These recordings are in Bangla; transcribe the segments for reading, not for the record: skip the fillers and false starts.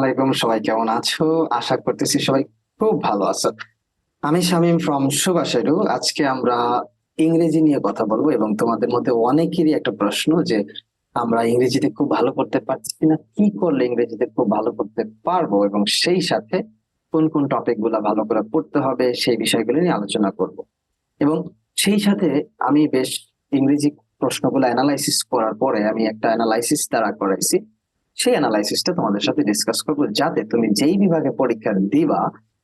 আলাইকুম, সবাই কেমন আছো? আশা করতেছি সবাই খুব ভালো আছো। আমি শামীম ফ্রম সুভাষেরু। আজকে আমরা ইংরেজি নিয়ে কথা বলবো এবং তোমাদের মধ্যে অনেকেরই একটা প্রশ্ন যে আমরা ইংরেজিতে খুব ভালো করতে পারছি না, কি করলে ইংরেজিতে খুব ভালো করতে পারবো এবং সেই সাথে কোন কোন টপিক গুলা ভালো করে পড়তে হবে সেই বিষয়গুলো নিয়ে আলোচনা করব। এবং সেই সাথে আমি বেশ ইংরেজি প্রশ্নগুলো অ্যানালাইসিস করার পরে আমি একটা অ্যানালাইসিস দ্বারা করাইছি। সেই অ্যানালাইসিসটা তোমাদের সাথে ডিসকাস করবো, যাতে তুমি যেই বিভাগে পরীক্ষা দিবা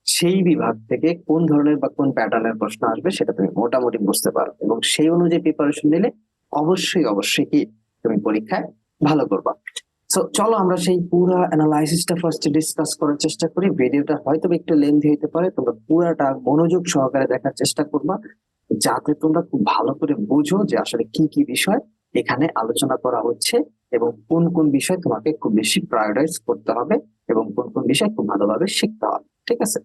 সেই বিভাগ থেকে কোন ধরনের বা কোন প্যাটার্নের প্রশ্ন আসবে সেটা তুমি মোটামুটি বুঝতে পারো, এবং সেই অনুযায়ী প্রিপারেশন নিলে অবশ্যই অবশ্যই কি তুমি পরীক্ষায় ভালো করবা। তো চলো আমরা সেই পুরো অ্যানালাইসিসটা ফার্স্ট ডিসকাস করার চেষ্টা করি। ভিডিওটা হয়তো একটু লেন্থি হতে পারে, তোমরা পুরাটা মনোযোগ সহকারে দেখার চেষ্টা করবা, যাতে তোমরা খুব ভালো করে বুঝো যে আসলে কি কি বিষয় এখানে আলোচনা করা হচ্ছে এবং কোন কোন বিষয় তোমাকে খুব বেশি প্রায়োরিটাইজ করতে হবে এবং কোন কোন বিষয় খুব ভালোভাবে শিখতে হবে। ঠিক আছে,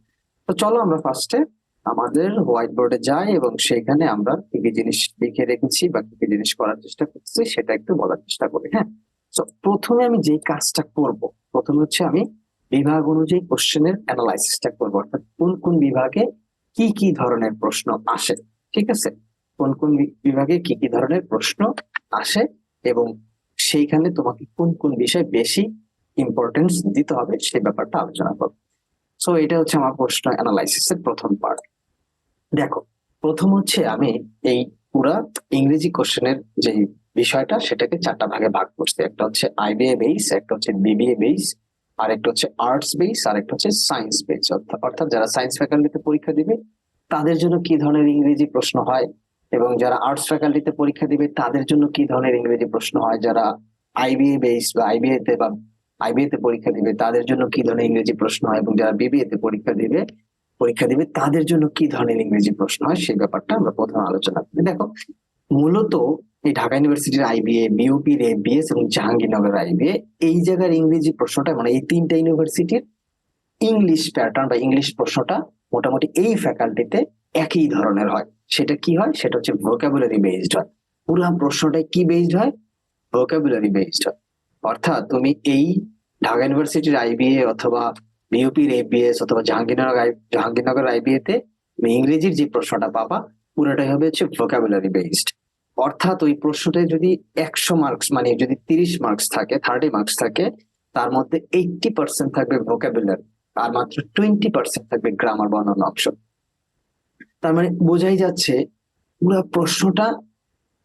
তো চলো আমরা ফার্স্টে আমাদের হোয়াইট বোর্ডে যাই এবং সেখানে আমরা কি কি জিনিস লিখে রেখেছি বা কি কি জিনিস করার চেষ্টা করছি সেটা একটু বলার চেষ্টা করি। হ্যাঁ, তো প্রথমে আমি যে কাজটা করব, প্রথমে হচ্ছে আমি বিভাগ অনুযায়ী কোশ্চেনের অ্যানালাইসিসটা করবো, অর্থাৎ কোন কোন বিভাগে কি কি ধরনের প্রশ্ন আসে। ঠিক আছে, কোন কোন বিভাগে কি কি ধরনের প্রশ্ন আসে এবং সেইখানে তোমাকে কোন কোন বিষয় বেশি ইম্পর্টেন্স দিতে হবে সেই ব্যাপারটা আলোচনা করবো। সো এটা হচ্ছে আমার প্রশ্ন অ্যানালাইসিস এর প্রথম পার্ট। দেখো, প্রথম হচ্ছে আমি এই পুরা ইংরেজি কোশ্চেনের যে বিষয়টা সেটাকে চারটা ভাগে ভাগ করছি। একটা হচ্ছে আইবিএ বেস, একটা হচ্ছে বিবিএ বেস, আর একটা হচ্ছে আর্টস বেস, আর একটা হচ্ছে সায়েন্স বেস। অর্থাৎ যারা সায়েন্স ফ্যাকাল্টিতে পরীক্ষা দিবে তাদের জন্য কি ধরনের ইংরেজি প্রশ্ন হয়, এবং যারা আর্টস ফ্যাকাল্টিতে পরীক্ষা দিবে তাদের জন্য কি ধরনের ইংরেজি প্রশ্ন হয়, যারা আইবিএ বেস বা আইবিএ তে পরীক্ষা দিবে তাদের জন্য কি ধরনের ইংরেজি প্রশ্ন হয়, এবং যারা বিবিএ তে পরীক্ষা দিবে তাদের জন্য কি ধরনের ইংরেজি প্রশ্ন হয় সেই ব্যাপারটা আমরা প্রথমে আলোচনা করি। দেখো, মূলত এই ঢাকা ইউনিভার্সিটির আইবিএ, বিউপির এবিএস এবং জাহাঙ্গীরনগর আইবিএ, এই জায়গার ইংরেজি প্রশ্নটা মানে এই তিনটা ইউনিভার্সিটির ইংলিশ প্যাটার্ন বা ইংলিশ প্রশ্নটা মোটামুটি এই ফ্যাকাল্টিতে একই ধরনের হয়। সেটা কি হয়, সেটা হচ্ছে ভোকাবুলারি বেসড হয়। পুরো প্রশ্নটাই কি বেসড হয়, ভোকাবুলারি বেসড হয়। অর্থাৎ তুমি এই ঢাকা ইউনিভার্সিটির আইবিএ অথবা বিউপির এবিএস অথবা জাহাঙ্গীরনগর আইবিএ তে তুমি ইংরেজির যে প্রশ্নটা পাবা পুরোটাই হবে হচ্ছে ভোকাবুলারি বেসড। অর্থাৎ ওই প্রশ্নটায় যদি 100 মার্কস মানে যদি 30 মার্কস থাকে, 30 মার্কস থাকে, তার মধ্যে 80% থাকবে ভোকাবুলারি আর মাত্র 20% থাকবে গ্রামার বা অন্যান্য অপশন। তার মানে বোঝাই যাচ্ছে পুরো প্রশ্নটা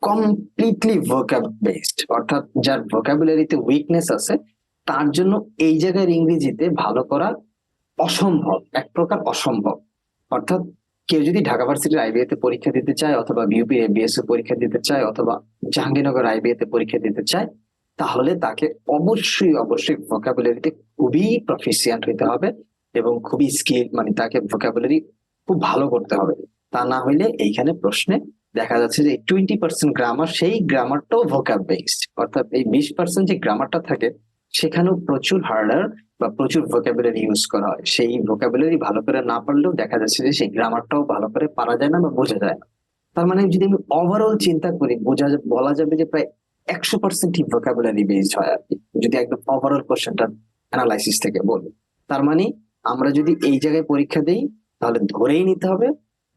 কমপ্লিটলি ভোকাব বেসড, অর্থাৎ যার ভোকাবুলারিতে উইকনেস আছে তার জন্য এই জায়গার ইংরেজিতে ভালো করা অসম্ভব, এক প্রকার অসম্ভব। অর্থাৎ কেউ যদি ঢাকা ভার্সিটির আইবিএ তে পরীক্ষা দিতে চায় অথবা বিউপি এবিএস এ পরীক্ষা দিতে চায় অথবা জাহাঙ্গীরনগর আইবিএ তে পরীক্ষা দিতে চায়, তাহলে তাকে অবশ্যই অবশ্যই ভোকাবুলারিতে খুবই প্রফিসিয়েন্ট হইতে হবে এবং খুবই স্কিল মানে তাকে ভোকাবুলারি খুব ভালো করতে হবে। তা না হইলে এইখানে প্রশ্নে দেখা যাচ্ছে যে 20% গ্রামার, সেই গ্রামারটাও ভোকাব বেসড, অর্থাৎ এই 20% যে গ্রামারটা থাকে সেখানেও প্রচুর হার্ডার বা প্রচুর ভোকাবুলারি ইউজ করা হয়। সেই ভোকাবুলারি ভালো করে না পারলেও দেখা যাচ্ছে যে সেই গ্রামারটাও ভালো করে পারা যায় না বা বোঝা যায় না। তার মানে যদি আমি ওভারঅল চিন্তা করি বলা যাবে যে প্রায় 100% ভোকাবুলারি বেসড হয় আর কি, যদি একদম ওভারঅল কোশ্চেনটা অ্যানালাইসিস থেকে বলি। তার মানে আমরা যদি এই জায়গায় পরীক্ষা দেই তাহলে ধরেই নিতে হবে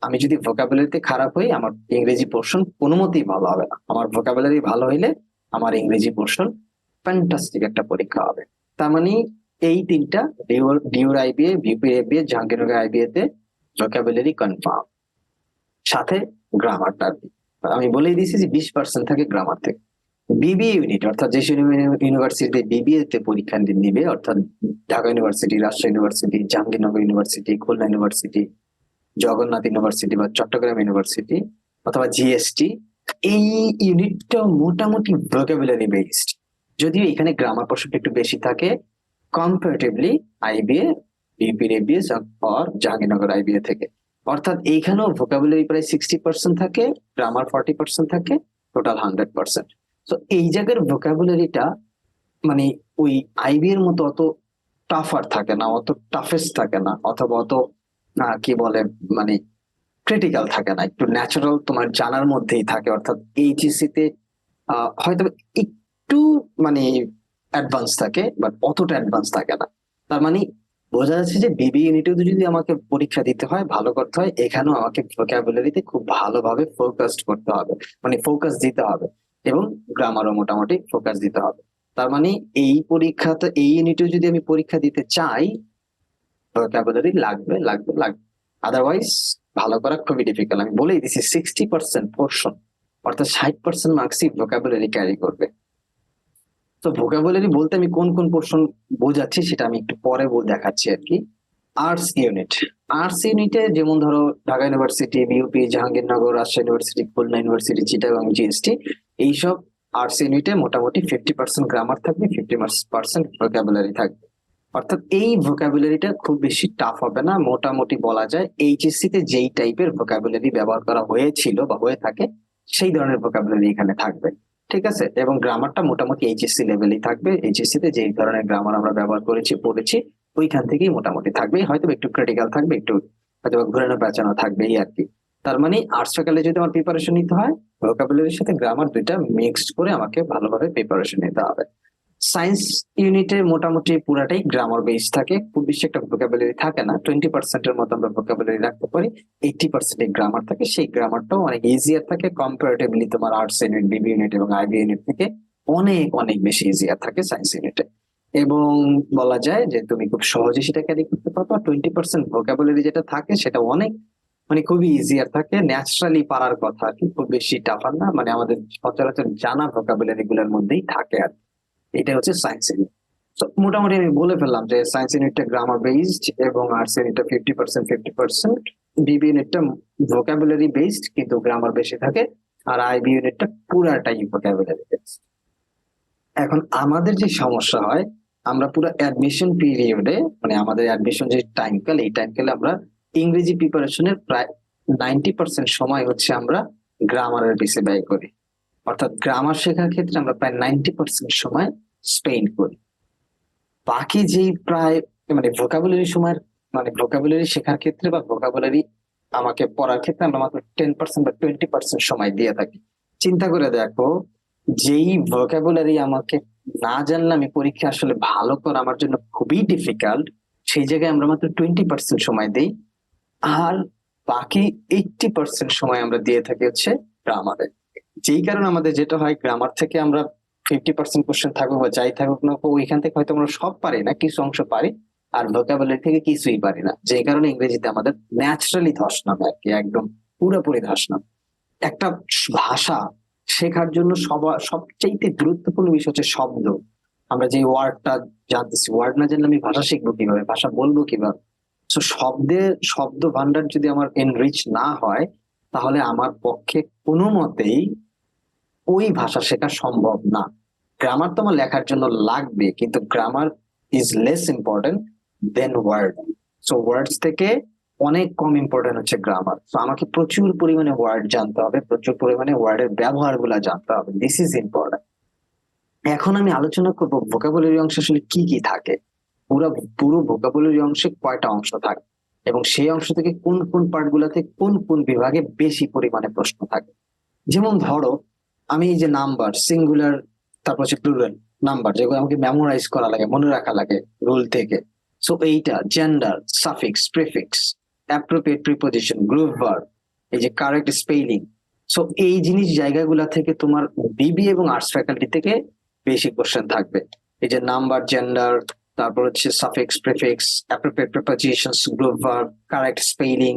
আমি যদি ভোকাবুলারিতে খারাপ হই আমার ইংরেজি পোর্শন কোনো মতেই ভালো হবে না। আমার ভোকাবুলারি ভালো হইলে আমার ইংরেজি পোর্শন ফ্যান্টাস্টিক একটা পরীক্ষা হবে। তার মানে এই তিনটা ডিউর IBA, BUP IBA, Jahangirnagar IBA তে ভোকাবুলারি কনফার্ম, সাথে গ্রামারটা আর কি। আমি বলেই দিয়েছি যে 20% থাকে গ্রামার থেকে। বিবিএ ইউনিট অর্থাৎ যে ইউনিভার্সিটি বিবিএ তে পরীক্ষা নিবে, অর্থাৎ Dhaka university, Rajshahi university, Jahangirnagar university, Khulna university, Jagannath university বা চট্টগ্রাম ইউনিভার্সিটি অথবা জিএসটি, এই ইউনিটটা মোটামুটি ভোকাবুলারি বেসড, যদিও এখানে গ্রামার পোর্শনটা একটু বেশি থাকে কম্পারেটিভলি আইবিএ, বিপির এবিএস আর জাহাঙ্গীরনগর আইবিএ থেকে। অর্থাৎ এইখানেও ভোকাবুলারি প্রায় 60% থাকে, গ্রামার 40% থাকে, টোটাল 100%। তো এই জায়গার ভোকাবুলারিটা মানে ওই আইবি এর মতো অত টাফার থাকে না, অত টাফেস্ট থাকে না, অথবা অত কি বলে মানে ক্রিটিক্যাল থাকে না, একটু ন্যাচারাল তোমার জানার মধ্যেই থাকে। অর্থাৎ এইচএসসি তে হয়তো একটু মানে অ্যাডভান্স থাকে বাট অতটা অ্যাডভান্স থাকে না। তার মানে বোঝা যাচ্ছে যে বিবি ইউনিটেও যদি আমাকে পরীক্ষা দিতে হয়, ভালো করতে হয়, এখানেও আমাকে ভোকাবুলারিতে খুব ভালোভাবে ফোকাসড করতে হবে, মানে ফোকাস দিতে হবে, এবং গ্রামারও মোটামুটি ফোকাস দিতে হবে। তার মানে এই পরীক্ষাতে, এই ইউনিটেও যদি আমি পরীক্ষা দিতে চাই, ভোকাবুলারি লাগবে লাগবে লাগবে, আদারওয়াইজ ভালো করা খুবই ডিফিকাল্ট। আমি বলেই দিচ্ছি 60% পোর্শন, অর্থাৎ 60% মার্কসই ভোকাবুলারি ক্যারি করবে। তো ভোকাবুলারি বলতে আমি কোন কোন পোর্শন বোঝাচ্ছি সেটা আমি একটু পরে দেখাচ্ছি আর কি। আর্টস ইউনিট, আর্টস ইউনিটে যেমন ধরো Dhaka university, BUP, Jahangirnagar, Rajshahi university, Khulna university, Chittagong, GST, এইসব আর্টস ইউনিটে মোটামুটি 50% গ্রামার থাকবে, 50% ভোকাবুলারি থাকবে। অর্থাৎ এই ভোকাবুলারিটা খুব বেশি টাফ হবে না, মোটামুটি বলা যায় এইচএসসি তে যেই টাইপের ভোকাবুলারি ব্যবহার করা হয়েছিল বা হয়ে থাকে সেই ধরনের ভোকাবুলারি এখানে থাকবে। ঠিক আছে, এবং গ্রামারটা মোটামুটি এইচএসসি লেভেলেই থাকবে, এইচএসসি তে যেই ধরনের গ্রামার আমরা ব্যবহার করেছি পড়েছি ওইখান থেকেই মোটামুটি থাকবে, হয়তো একটু ক্রিটিক্যাল থাকবে, একটু হয়তো ঘুরানো পেঁচানো থাকবে এই আর কি। তার মানে আর্টস ফ্যাকাল্টি যদি আমার প্রিপারেশন নিতে হয়, ভোকাবুলারির সাথে গ্রামার দুইটা মিক্সড করে আমাকে ভালোভাবে প্রিপারেশন নিতে হবে। সায়েন্স ইউনিটে মোটামুটি পুরাটাই গ্রামার বেস থাকে, খুব বেশি একটা ভোকাবুলারি থাকে না, 20%-এর মতো আমরা ভোকাবুলারি রাখতে পারি, 80% গ্রামার থাকে। সেই গ্রামারটাও অনেক ইজিয়ার থাকে কম্পারেটিভলি তোমার আর্টস ইউনিট, বিবি ইউনিট এবং আইবি ইউনিট থেকে অনেক অনেক বেশি ইজিয়ার থাকে সায়েন্স ইউনিটে। এবং বলা যায় যে তুমি খুব সহজে সেটা ক্যারি করতে পারবে। 20% ভোকাবুলারি যেটা থাকে সেটা অনেক, মানে খুবই ইজিয়ার থাকে, ন্যাচারালি পারার কথা আর কি, খুব বেশি টাফার না, মানে আমাদের সচরাচর জানা ভোকাবুলারি গুলোর মধ্যেই থাকে আর কি। এটা হচ্ছে সায়েন্স ইউনিট। তো মোটামুটি আমি বলে ফেললাম যে সায়েন্স ইউনিটটা গ্রামার বেসড এবং আর্টস ইউনিটটা 50%, বিবি ইউনিটটা ভোকাবুলারি বেসড কিন্তু গ্রামার বেশি থাকে, আর আইবি ইউনিটটা পুরাটাই ভোকাবুলারি বেসড। এখন আমাদের যে সমস্যা হয়, আমরা পুরো অ্যাডমিশন পিরিয়ডে, মানে আমাদের অ্যাডমিশন যে টাইমকাল, এই টাইমকালে আমরা ইংরেজি প্রিপারেশনের প্রায় 90% সময় হচ্ছে আমরা গ্রামারের পিছে ব্যয় করি। অর্থাৎ গ্রামার শেখার ক্ষেত্রে আমরা প্রায় 90% সময় স্পেন্ড করি। বাকি যেই প্রায়, মানে ভোকাবুলারি সময়, মানে ভোকাবুলারি শেখার ক্ষেত্রে বা ভোকাবুলারি আমাকে পড়ার ক্ষেত্রে আমরা মাত্র 10% বা 20% সময় দিয়ে থাকি। চিন্তা করে দেখো, যেই ভোকাবুলারি আমাকে না জানলে আমি পরীক্ষা আসলে ভালো করা আমার জন্য খুবই ডিফিকাল্ট, সেই জায়গায় আমরা মাত্র 20% সময় দেই, আর বাকি 80% সময় আমরা দিয়ে থাকি হচ্ছে গ্রামারে। যেই কারণে আমাদের যেটা হয়, গ্রামার থেকে আমরা 50% কোশ্চেন থাকুক বা যাই থাকুক না, ওইখান থেকে হয়তো আমরা সব পারি না, কিছু অংশ পারি, আর ভোকাবুলারি থেকে কিছুই পারি না, যেই কারণে ইংরেজিতে আমাদের ন্যাচারালি ধস নামে আর কি, একদম পুরোপুরি ধস নামে। একটা ভাষা শেখার জন্য সবচাইতে গুরুত্বপূর্ণ বিষয় হচ্ছে শব্দ। আমরা যে ওয়ার্ডটা জানতেছি, ওয়ার্ড না জানলে আমি ভাষা শিখবো কিভাবে, ভাষা বলবো কিভাবে? তো শব্দ ভান্ডার যদি আমার এনরিচ না হয়, তাহলে আমার পক্ষে কোনো মতেই ওই ভাষা শেখা সম্ভব না। গ্রামার তো আমার লেখার জন্য লাগবে, কিন্তু grammar is less important than word. So words থেকে অনেক কম ইম্পর্টেন্ট হচ্ছে গ্রামার। তো আমাকে প্রচুর পরিমাণে ওয়ার্ড জানতে হবে, প্রচুর পরিমাণে ওয়ার্ডের ব্যবহার গুলা জানতে হবে, দিস ইজ ইম্পর্টেন্ট। এখন আমি আলোচনা করবো ভোকাবুলারি অংশ আসলে কি কি থাকে, পুরো পুরো ভোকাবুলারি অংশে কয়টা অংশ থাকে, এবং সেই অংশ থেকে কোন কোন পার্ট গুলাতে কোন কোন বিভাগে বেশি পরিমাণে প্রশ্ন থাকে। যেমন ধরো, আমি এই যে নাম্বার সিঙ্গুলার, তারপর হচ্ছে প্লুরাল নাম্বার, যেগুলো আমাকে মেমোরাইজ করা লাগে, মনে রাখা লাগে রুল থেকে। সো এইটা gender, suffix, prefix, appropriate preposition, group verb, এই যে কারেক্ট স্পেলিং। সো এই জিনিস জায়গাগুলা থেকে তোমার বিবি এবং আর্টস ফ্যাকাল্টি থেকে বেশি কোশ্চেন থাকবে। এই যে নাম্বার, জেন্ডার, তারপর হচ্ছে suffix, prefix, appropriate prepositions, group verb, correct spelling,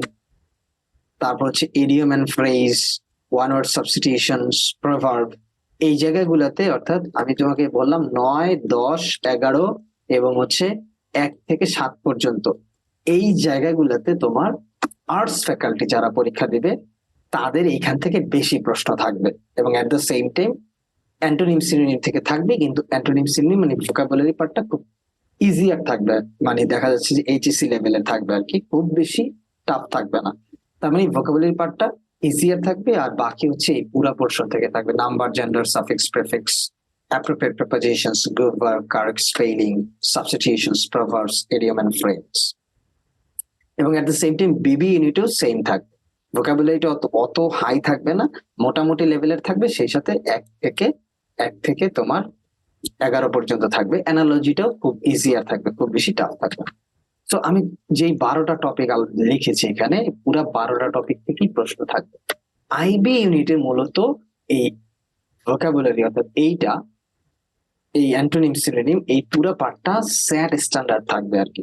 তারপর হচ্ছে idiom and phrase, one word substitutions, proverb. এই জায়গাগুলোতে, অর্থাৎ আমি তোমাকে বললাম 9, 10, 11 এবং হচ্ছে 1 থেকে 7 পর্যন্ত, এই জায়গাগুলোতে তোমার আর্টস ফ্যাকাল্টি যারা পরীক্ষা দিবে তাদের এইখান থেকে বেশি প্রশ্ন থাকবে। এবং at the same time antonym synonym থেকে থাকবে, কিন্তু অ্যান্টোনিম সিনোনিম মানে ভোকাবুলারি পার্টটা খুব ইজিয়ার থাকবে, মানে দেখা যাচ্ছে যে এইচএসসি লেভেলের থাকবে আর কি, খুব বেশি টাফ থাকবে না। তার মানে ভোকাবুলারি পার্টটা ইজিয়ার থাকবে, আর বাকি হচ্ছে এই পুরা পোর্শন থেকে থাকবে number, gender, suffix, prefix, appropriate prepositions, group verb, correct spelling, substitutions, proverbs, idiom and phrase. এবং at the same time Bibi ইউনিটেও same থাকবে, ভোকাবুলারিটা অত অত হাই থাকবে না, মোটামুটি লেভেলের থাকবে, সেই সাথে এক থেকে তোমার 11 পর্যন্ত থাকবে। অ্যানালজিটাও খুব ইজিয়ার থাকবে, খুব বেশি টাফ থাকবে। তো আমি যেই 12টা টপিক লিখেছি এখানে, পুরা 12টা টপিক থেকেই প্রশ্ন থাকবে। আইবি ইউনিটে মূলত এই ভোকাবুলারি অর্থাৎ এই অ্যান্টোনিম সিনোনিম এই পুরো পার্টটা স্যাট স্ট্যান্ডার্ড থাকবে আর কি,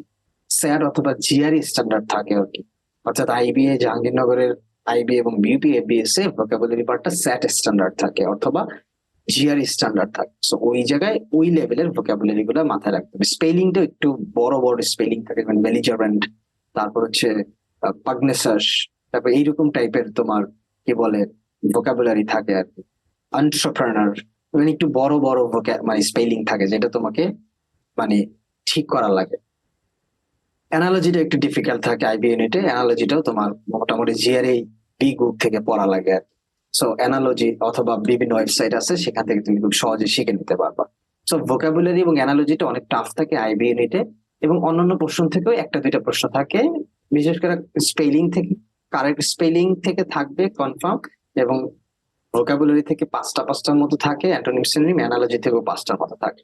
স্যাট অথবা জিআরই স্ট্যান্ডার্ড থাকে আর কি। অর্থাৎ আইবিএ জাহাঙ্গীরনগরের আইবি এবং বিউপি এবিএস এ ভোকাবুলারি পার্টটা স্যাট স্ট্যান্ডার্ড থাকে অথবা জিআরই স্ট্যান্ডার্ড থাকে। সো ওই জায়গায় ওই লেভেলের ভোকাবুলারি গুলো মাথায় রাখতে হবে। স্পেলিংটা একটু বড় বড় স্পেলিং থাকে, মানে বেলিজারেন্ট, তারপর হচ্ছে পাগনেসাস, তারপর এইরকম টাইপের তোমার কি বলে ভোকাবুলারি থাকে আর কি। এন্টারপ্রেনার, মানে একটু বড় বড় মানে স্পেলিং থাকে যেটা তোমাকে মানে ঠিক করা লাগে। অ্যানালজিটা একটু ডিফিকাল্ট থাকে আইবি ইউনিটে, অ্যানালজিটাও তোমার মোটামুটি জিআরই বি গ্রুপ থেকে পড়া লাগে আর সো অ্যানালজি অথবা বিভিন্ন ওয়েবসাইট আছে, সেখান থেকে তুমি খুব সহজে শিখে নিতে পারবা। সো ভোকাবুলারি এবং অ্যানালজিটা অনেক টাফ থাকে আইবি ইউনিটে, এবং অন্যান্য প্রশ্ন থেকেও একটা দুইটা প্রশ্ন থাকে, বিশেষ করে স্পেলিং থেকে, কারেক্ট স্পেলিং থেকে থাকবে কনফার্ম, এবং ভোকাবুলারি থেকে পাঁচটার মতো থাকে, অ্যান্টোনিম সিনোনিম, অ্যানালজি থেকেও 5টার মতো থাকে।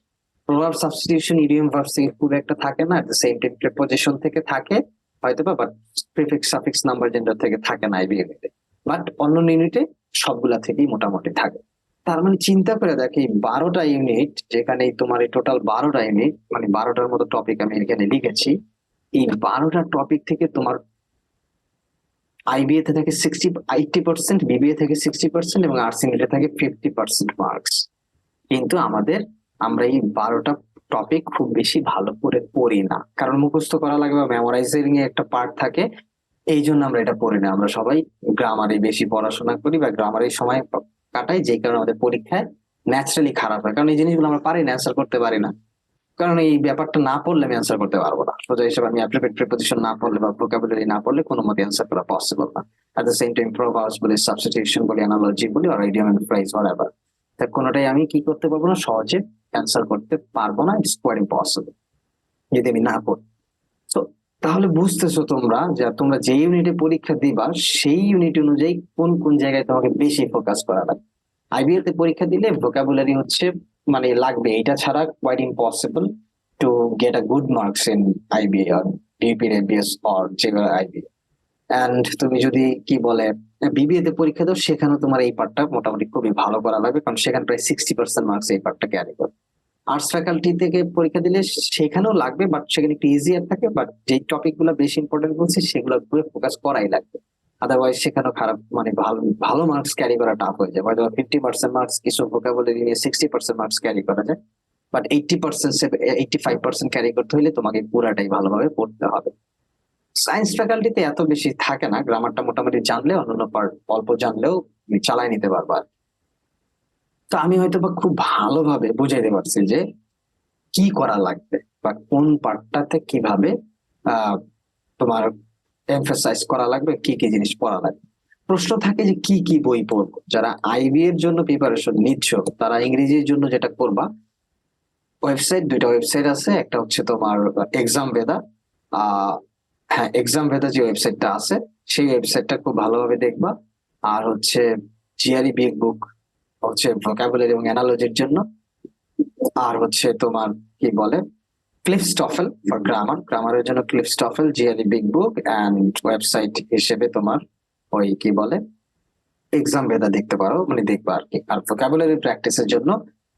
প্রভাব সাবস্টিটিউশন ইডিয়ম ভার্বস থেকে খুব একটা থাকে না, সেম টাইম প্রিপোজিশন থেকে থাকে হয়তো বা, but prefix suffix number gender থেকে থাকে না আইবি ইউনিটে। বাট অন্য ইউনিটে সবগুলা থেকেই মোটামুটি থাকে। তার মানে চিন্তা করে দেখ, এই 12টা ইউনিট, যেখানে তোমার এই টোটাল 12টা ইউনিট, মানে 12টার মতো টপিক আমি এখানে লিখেছি, এই 12টা টপিক থেকে তোমার আইবিএ তে থাকে 80%, বিবিএ থেকে 60%, এবং আর্টস ইউনিটে থাকে 50% মার্কস। কিন্তু আমরা এই 12টা টপিক খুব বেশি ভালো করে পড়ি না, কারণ মুখস্থ করা লাগে বা মেমোরাইজিং এর একটা পার্ট থাকে। এই জন্য আমরা এটা পড়ি না, আমরা সবাই গ্রামারে বেশি পড়াশোনা করি বা গ্রামারে সময় কাটাই, যে কারণে আমাদের পরীক্ষায় ন্যাচারালি খারাপ হয়, কারণ এই জিনিসগুলো আমরা পারি না, অ্যান্সার করতে পারি না। কারণ এই ব্যাপারটা না পড়লে আমি অ্যান্সার করতে পারবো না, সোজা হিসেবে আমি অ্যাপ্লিকেট প্রিপোজিশন না পড়লে বা ভোকাবুলারি না পড়লে কোনো মতে অ্যান্সার করা পসিবল না। এট দ্য সেম টাইম প্রভাবস বলি, সাবস্টিটিউশন বলি, অ্যানালজি বলি, আর ইডিয়ম এন্ড ফ্রেজ হোয়াটএভার, তার কোনোটাই আমি কি করতে পারবো না, সহজে অ্যান্সার করতে পারবো না, ইটস কোয়াইট ইম্পসিবল যদি আমি না পড়ি। তো তাহলে বুঝতেছো তোমরা যে তোমরা যে ইউনিটে পরীক্ষা দিবা সেই ইউনিট অনুযায়ী কোন কোন জায়গায় তোমাকে বেশি ফোকাস করা লাগবে। আইবিএল তে পরীক্ষা দিলে ভোকাবুলারি হচ্ছে মানে লাগবে, এটা ছাড়া quite impossible to get a good marks in IBA or DUP ABS or যেগুলো আইবিএ। এন্ড তুমি যদি কি বলে বিবিএ তে পরীক্ষা দাও, সেখানেও তোমার এই পার্টটা মোটামুটি খুবই ভালো করা লাগবে, কারণ সেখানে প্রায় 60% মার্কস এই পার্টটা ক্যারি করে। আর্টস ফ্যাকাল্টি থেকে পরীক্ষা দিলে সেখানেও লাগবে, বাট সেখানে একটু ইজিয়ার থাকে, বাট যে টপিক গুলো বেশি ইম্পর্টেন্ট বলছি সেগুলোর উপরে ফোকাস করাই লাগবে। আদারওয়াইজ সেখানেও খারাপ, মানে ভালো ভালো মার্কস ক্যারি করা টাফ হয়ে যায়। হয়তো 50% মার্কস কিছু ভোকাবুলারি নিয়ে 60% মার্কস ক্যারি করা যায়, বাট 80%, 85% ক্যারি করতে হলে তোমাকে পুরাটাই ভালোভাবে পড়তে হবে। সায়েন্স ফ্যাকাল্টিতে এত বেশি থাকে না, গ্রামারটা মোটামুটি জানলে অন্যান্য পার্ট অল্প জানলেও চালাই নিতে পারবা। তো আমি হয়তো বা খুব ভালোভাবে বুঝাইতে পারছি যে কি করা লাগবে বা কোন পার্টটাতে কিভাবে তোমার এমফাসাইজ করা লাগবে, কি কি জিনিস পড়া লাগবে। প্রশ্ন থাকে যে কি কি বই পড়বো। যারা আইবি এর জন্য প্রিপারেশন নিচ্ছ, তারা ইংরেজির জন্য যেটা করবা, দুইটা ওয়েবসাইট আছে, একটা হচ্ছে তোমার এক্সাম ভেদা। হ্যাঁ, এক্সাম ভেদা যে ওয়েবসাইটটা আছে, সেই ওয়েবসাইটটা খুব ভালোভাবে দেখবা। আর হচ্ছে জিআরই বিগ বুক হচ্ছে ভোকাবুলারি এবং অ্যানালজির জন্য। আর হচ্ছে তোমার কি বলে ক্লিফস্টফেল ফর গ্রামারের জন্য Cliffs TOEFL, GRE big book, and website হিসেবে তোমার ওই কি বলে এক্সাম ভেদা দেখতে পারো, মানে দেখবা আর কি। আর ভোকাবুলারি প্র্যাকটিসের জন্য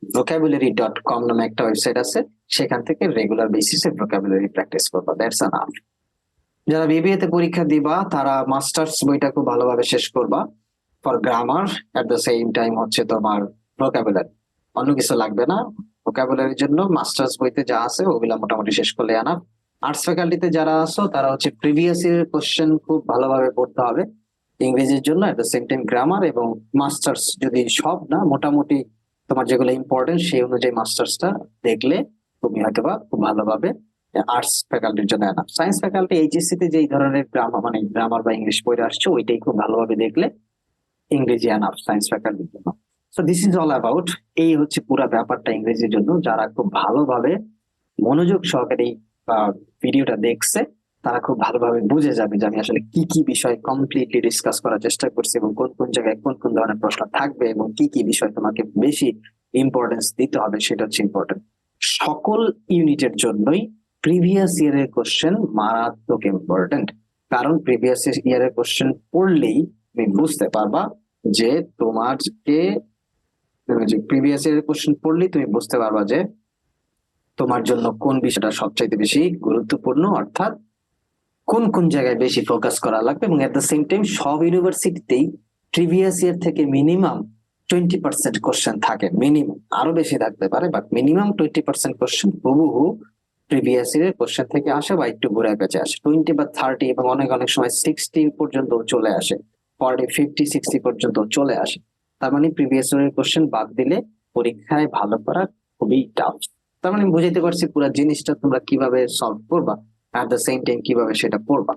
vocabulary.com নামে একটা ওয়েবসাইট আছে, সেখান থেকে রেগুলার বেসিসে ভোকাবুলারি প্র্যাকটিস করবা, দ্যাটস এনাফ। যারা বিবিএ তে পরীক্ষা দিবা, তারা মাস্টার্স বইটা খুব ভালোভাবে শেষ করবা for grammar, at the same time হচ্ছে তোমার ভোকাবুলারি, অন্য কিছু লাগবে না। ভোকাবুলারির জন্য মাস্টার্স বইতে যা আছে ওগুলা মোটামুটি শেষ করলে আনা। আর্টস ফ্যাকাল্টিতে যারা আছো তারা হচ্ছে প্রিভিয়াস ইয়ার কোশ্চেন খুব ভালোভাবে পড়তে হবে ইংরেজির জন্য, এট দ্য সেম টাইম গ্রামার এবং মাস্টার্স, যদি সব না মোটামুটি তোমার যেগুলো ইম্পর্টেন্ট সেই অনুযায়ী মাস্টার্সটা দেখলে তুমি হয়তোবা খুব ভালোভাবে আর্টস ফ্যাকাল্টির জন্য আনা। সায়েন্স ফ্যাকাল্টি এইচএসসি তে যেই ধরনের গ্রামার বা ইংলিশ পড়ে আসছে ওইটাই খুব ভালোভাবে দেখলে ইংরেজি আনাফ সায়েন্স ফ্যাকাল্টির জন্য। So this is all about, এই হচ্ছে পুরো ব্যাপারটা ইংরেজির জন্য। যারা খুব ভালোভাবে মনোযোগ সহকারে এই ভিডিওটা দেখছে, তারা খুব ভালোভাবে বুঝে যাবে যে আমি আসলে কি কি বিষয় কমপ্লিটলি ডিসকাস করার চেষ্টা করছি, এবং কোন কোন জায়গায় কোন কোন ধরনের প্রশ্ন থাকবে, এবং কি কি বিষয় তোমাকে বেশি ইম্পর্টেন্স দিতে হবে সেটা হচ্ছে ইম্পর্টেন্ট। সকল ইউনিটের জন্যই প্রিভিয়াস ইয়ারের কোশ্চেন মারাত্মক ইম্পর্টেন্ট, কারণ প্রিভিয়াস ইয়ারের কোশ্চেন পড়লেই তুমি বুঝতে পারবা যে তোমাকে প্রিভিয়াস ইয়ারের কোশ্চেন পড়লেই তুমি বুঝতে পারবা যে তোমার জন্য কোন বিষয়টা সবচাইতে বেশি গুরুত্বপূর্ণ, অর্থাৎ কোন কোন জায়গায় বেশি ফোকাস করা লাগবে। এবং এট দ্য সেম টাইম সব ইউনিভার্সিটিতেই প্রিভিয়াস ইয়ার থেকে মিনিমাম 20% কোশ্চেন থাকে, মিনিমাম, আরো বেশি থাকতে পারে, বাট মিনিমাম 20% কোশ্চেন হুবহু প্রিভিয়াস ইয়ারের কোশ্চেন থেকে আসে বা একটু ঘুরে পেঁচে আসে। 20 বা 30 এবং অনেক অনেক সময় 60 পর্যন্ত চলে আসে, 40, 50, 60 পর্যন্ত চলে আসে। তার মানে প্রিভিয়াস ইয়ারের কোশ্চেন বাদ দিলে পরীক্ষায় ভালো করা খুবই টাফ। তার মানে বুঝাইতে পারছি পুরো জিনিসটা তোমরা কিভাবে সলভ করবা, এট দ্য সেম টাইম কিভাবে সেটা পড়বা।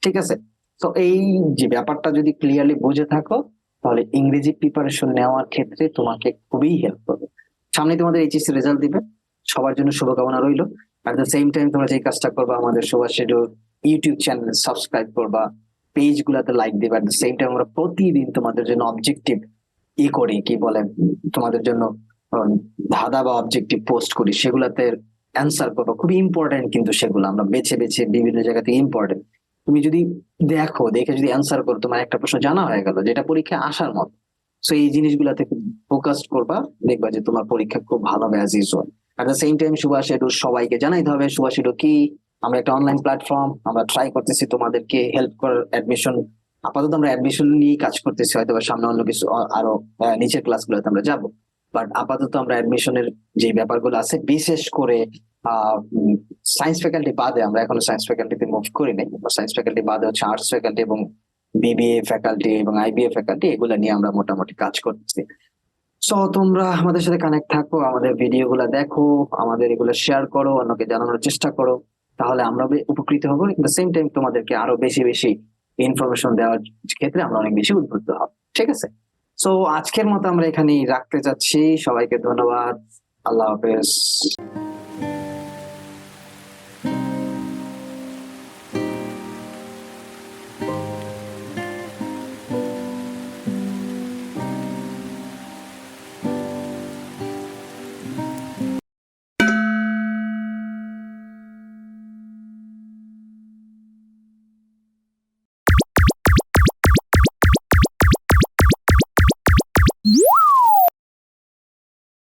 ঠিক আছে, তো এই যে ব্যাপারটা যদি ক্লিয়ারলি বুঝে থাকো তাহলে ইংরেজি প্রিপারেশন নেওয়ার ক্ষেত্রে তোমাকে খুবই হেল্প করবে। সামনে তোমাদের এইচএসসি রেজাল্ট দিবে, সবার জন্য শুভকামনা রইল। এট দ্য সেম টাইম তোমরা যে কাজটা করবা, আমাদের Subhash schedule YouTube channel subscribe করবা, পেজ গুলাতে লাইক দিবা। এট দ্য সেম টাইম আমরা প্রতিদিন তোমাদের জন্য অবজেক্টিভ করি, কি বলে, তোমাদের জন্য ধাঁধা বা অবজেক্টিভ পোস্ট করি, সেগুলাতে অ্যান্সার করবো। খুবই ইম্পর্টেন্ট কিন্তু সেগুলো আমরা বেছে বেছে বিভিন্ন জায়গা থেকে ইম্পর্টেন্ট তুমি যদি দেখে যদি অ্যান্সার করো, তোমার একটা প্রশ্ন জানা হয়ে গেল যেটা পরীক্ষায় আসার মতো। সো এই জিনিসগুলাতে ফোকাস করবা, দেখবা যে তোমার পরীক্ষা খুব ভালো হবে as usual. At the same time Subhash edu সবাইকে জানাইতে হবে সুভাষ এডু কি, আমরা একটা অনলাইন প্ল্যাটফর্ম, আমরা ট্রাই করতেছি তোমাদেরকে হেল্প করার। অ্যাডমিশন আপাতত আমরা অ্যাডমিশন নিয়ে কাজ করতেছি, হয়তো বা সামনে অন্য কিছু আরো নিচের ক্লাসগুলোতে আমরা যাবো, বাট আপাতত আমরা অ্যাডমিশনের যে ব্যাপারগুলো আছে, বিশেষ করে সায়েন্স ফ্যাকাল্টি বাদে, আমরা এখনো সায়েন্স ফ্যাকাল্টিতে মুভ করি নাই, সায়েন্স ফ্যাকাল্টি বাদে হচ্ছে আর্টস ফ্যাকাল্টি এবং বিবিএ ফ্যাকাল্টি এবং আইবিএ ফ্যাকাল্টি, এগুলো নিয়ে আমরা মোটামুটি কাজ করতেছি। সো তোমরা আমাদের সাথে কানেক্ট থাকো, আমাদের ভিডিও গুলা দেখো, আমাদের এগুলো শেয়ার করো, অন্যকে জানানোর চেষ্টা করো, তাহলে আমরা উপকৃত হবো। এট সেম টাইম তোমাদেরকে আরো বেশি বেশি ইনফরমেশন দেওয়ার ক্ষেত্রে আমরা অনেক বেশি উদ্বুদ্ধ হব। ঠিক আছে, সো আজকের মতো আমরা এখানেই রাখতে যাচ্ছি। সবাইকে ধন্যবাদ, আল্লাহ হাফেজ।